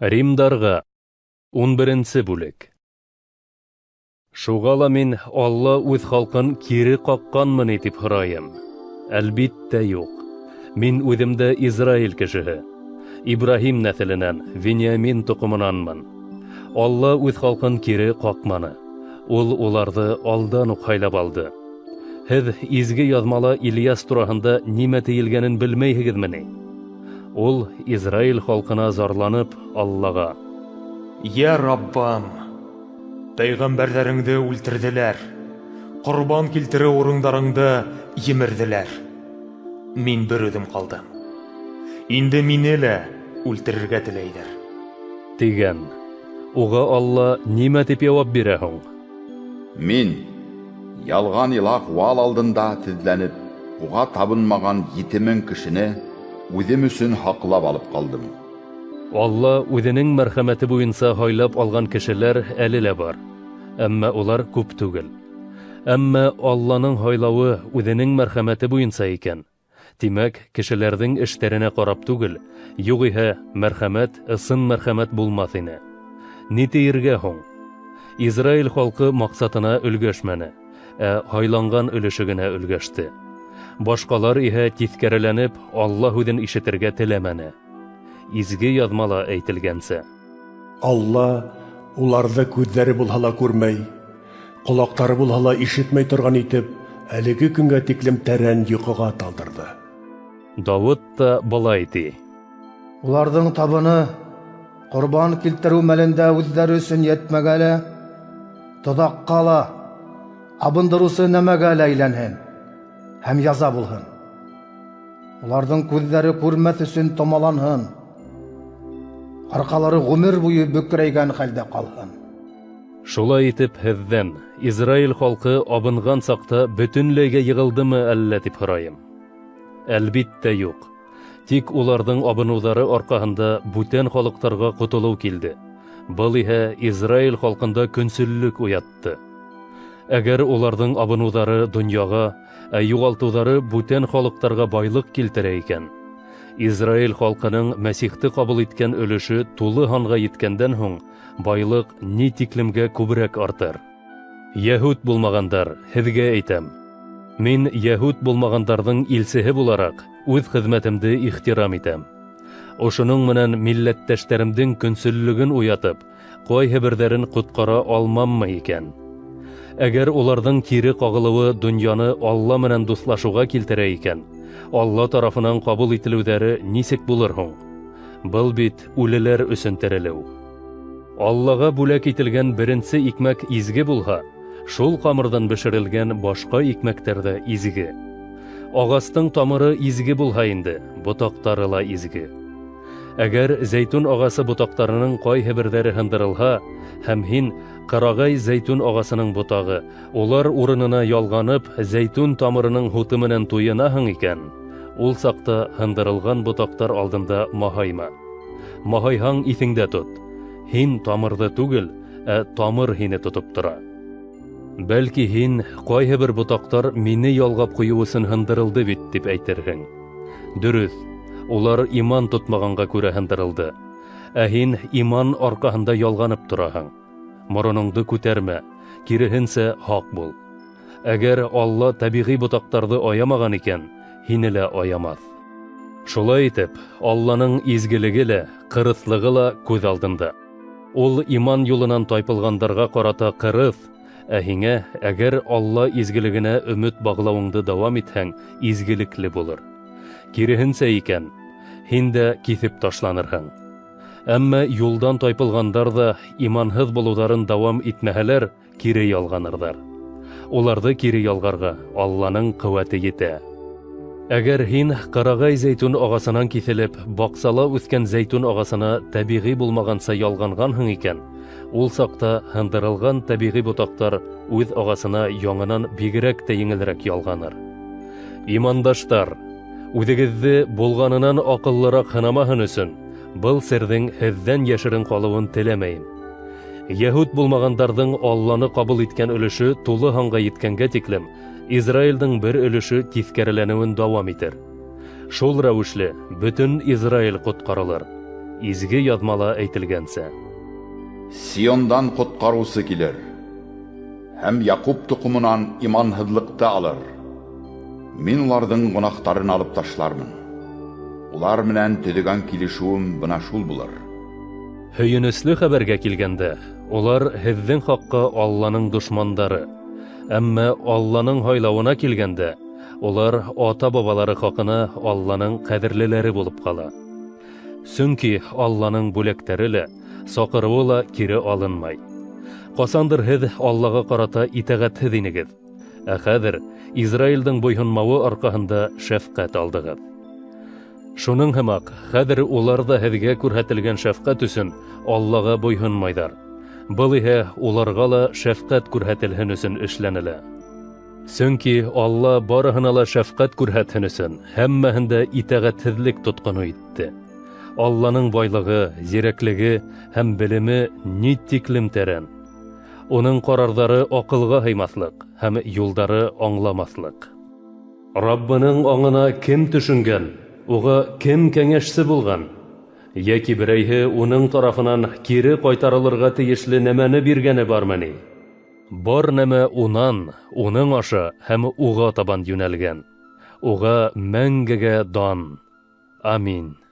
Римдарға 11-нче бүлек. Шуға ла мин Алла үҙ халҡын кире ҡаҡҡанмын тип һорайым. Әлбиттә юҡ. Мин үҙемдә Израиль кешеһе. Ибраһим нәҫеленән, Вениамин тоҡомонанмын. Алла үҙ халҡын кире ҡаҡманы. Ул уларҙы алдан уҡ һайлап алды. Һеҙ изге яҙмала Ильяс тураһында нимә тейелгәнен белмәйһегеҙме ни? Ул Израиль халҡына зарланып Аллаға: «Я Раббам, пәйғәмбәрҙәреңде үлтерҙеләр, ҡорбан килтереү урындарыңды емерҙеләр. Мин бер үҙем ҡалдым. Инде мине лә үлтерергә теләйҙәр» тигән. Уға Алла нимә тип яуап бирә һуң? Мин, ялған илах вал алдында теҙләнеп, уға табынмаған 7000 кешене үҙем өсөн һаҡлап алып ҡалдым. Алла үҙенең мәрхәмәте буйынса һайлап алған кешеләр әле лә бар. Әммә улар күп түгел. Әммә Алланың һайлауы үҙенең мәрхәмәте буйынса икән. Тимәк, кешеләрҙең эштәренә ҡарап түгел, юғиһә мәрхәмәт ысын мәрхәмәт булмаҫ ине. Ни тиергә һуң? Израиль халҡы маҡсатына өлгәшмәне, ә һайланған өлөшө генә өлгәште. Башҡалар иһә тиҫкәреләнеп, Алла һүҙен ишетергә теләмәне. Изге яҙмала әйтелгәнсә: Алла уларҙы күҙҙәре булһа ла күрмәй, ҡолаҡтары булһа ла ишетмәй торған итеп, әлеге көнгә тиклем тәрән йоҡоға талдырҙы. Дауыт та былай ти: Уларҙың табыны ҡорбан килтереү мәлендә үҙҙәре өсөн етмәгә лә, тоҙаҡҡа ла, абындырыусы нәмәгә лә әйләнһен һәм яза булһын. Уларҙың күҙҙәре күрмәҫ өсөн томаланһын, арҡалары ғүмер буйы бөкрәйгән хәлдә ҡалһын. Шулай итеп һеҙҙән, Израиль халҡы абынған саҡта бөтөнләйгә йығылдымы әллә тип һорайым. Әлбиттә юҡ. Тик уларҙың абыныуҙары арҡаһында бүтән халыҡтарға ҡотолоу килде. Был иһә Израиль халҡында көнсөллөк уятты. Әгәр уларҙың абыныуҙары донъяға, ә юғалтыуҙары бүтән халыҡтарға байлыҡ килтерә икән, Израиль халҡының Мәсихте ҡабул иткән өлөшө тулы һанға еткәндән һуң, байлык ни тиклемгә күберәк артыр. Йәһүд булмағандар, һеҙгә әйтәм. Мин йәһүд булмағандарҙың илсеһе булараҡ үҙ хеҙмәтемде ихтирам итәм. Ошоноң менән милләттәштәремдең көнсөллөгөн уятып, ҡайһы берҙәрен ҡотҡара алмаммы икән? Әгәр уларҙың кире ҡағылыуы донъяны Алла менән дуҫлашыуға килтерә икән, Алла тарафынан ҡабул ителеүҙәре нисек булыр һуң? Был бит үлеләр өсөн терелеү. Аллаға бүләк ителгән беренсе икмәк изге булһа, шул ҡамырҙан бешерелгән башҡа икмәктәр ҙә изге. Ағастың тамыры изге булһа инде, ботаҡтары ла изге. Әгәр зәйтүн ағасы ботаҡтарының ҡайһы берҙәре һындырылһа, һәм һин ҡырағай зәйтүн ағасының ботағы, улар урынына ялғанып, зәйтүн тамырының һуты менән туйынаһың икән, ул саҡта һындырылған ботаҡтар алдында маһайма. Маһайһаң иҫеңдә тот. Һин тамырҙы түгел, ә тамыр һине тотоп тора. Бәлки һин ҡайһы бер ботаҡтар мине ялғап ҡуйыу өсөн һындырылды бит тип әйтерһең. Дөрөҫ, улар иман тотмағанға күрә һындырылды. Ә һин иман арҡаһында ялғанып тораһың. Мороноңдо күтәрмә, киреһенсә һаҡ бул. Әгәр Алла тәбиғи ботаҡтарҙы аямаған икән, һине лә аямаҫ. Шулай итеп, Алланың изгелеге лә, ҡырыҫлығы ла күҙ алдында. Ул иман юлынан тайпылғандарға ҡарата ҡырыҫ, ә һиңә, әгәр Алла изгелегенә өмөт бағлауыңды дауам итһәң, изгелекле булыр. Киреһенсә икән, һин дә киҫеп ташланырһың. Әммә юлдан тайпылғандар ҙа иманһыҙ булыуҙарын дауам итмәһәләр, кире ялғанырҙар. Уларҙы кире ялғарға Алланың ҡеүәте етә. Әгәр һин ҡырағай зәйтүн ағасынан киҫелеп, баҡсала үҫкән зәйтүн ағасына тәбиғи булмағанса ялғанғанһың икән, ул саҡта һындырылған тәбиғи ботаҡтар үҙ ағасына яңынан бигерәк тә еңелерәк ялғаныр. Имандаштар, үҙегеҙҙе булғанынан аҡыллыраҡ һынамаһын өсөн, был серҙең һеҙҙән йәшерен ҡалыуын теләмәйем. Йәһүд булмағандарҙың Алланы ҡабул иткән өлөшө тулы һанға еткәнгә тиклем, Израилдың бер өлөшө тиҫкәреләнеүен дауам итер. Шул рәүешле бөтөн Израиль ҡотҡарылыр. изге язмала әйтелгәнсә. Сиондан коткарусы килер. Һәм Якуб туқымынан иманһыҙлыҡты алыр. Мин уларҙың гонаһтарын алып ташлармын. Улар менән төҙөгән килешеүем бына шул булыр. Һөйөнөслө хәбәргә килгәндә, улар һеҙҙең хаҡҡа Алланың дошмандары. Әммә Алланың һайлауына килгәндә, улар ата-бабалары хаҡына Алланың ҡәҙерлеләре булып ҡала. Сөнки Алланың бүләктәре лә, саҡырыуы ла кире алынмай. Ҡасандыр һеҙ Аллаға ҡарата итәғәтһеҙ инегеҙ, ә хәҙер Израилдың буйһонмауы арҡаһында шәфҡәт алдығыҙ. Шуның һымаҡ, хәҙер улар ҙа һеҙгә күрһәтелгән шәфҡәт өсөн Аллаға буйһонмайҙар. Был иһә уларға ла шәфҡәт күрһәтелһен өсөн эшләнелә. Сөнки Алла барыһына ла шәфҡәт күрһәтһен өсөн һәммәһендә итәғәтһеҙлек тотҡоно итте. Алланың байлығы, зирәклеге һәм белеме ни тиклем тәрән. Уның ҡарарҙары аҡылға һыймаҫлыҡ һәм юлдары аңламаҫлык. Раббының аңына кем төшөнгән? Уға кем кәңәшсе булған? Йәки берәйһе уның тарафынан кире ҡайтарылырға тейешле нәмәне биргәне бармы ни? Бар нәмә унан, уның аша һәм уға табан йүнәлгән. Уға мәңгегә дан. Амин.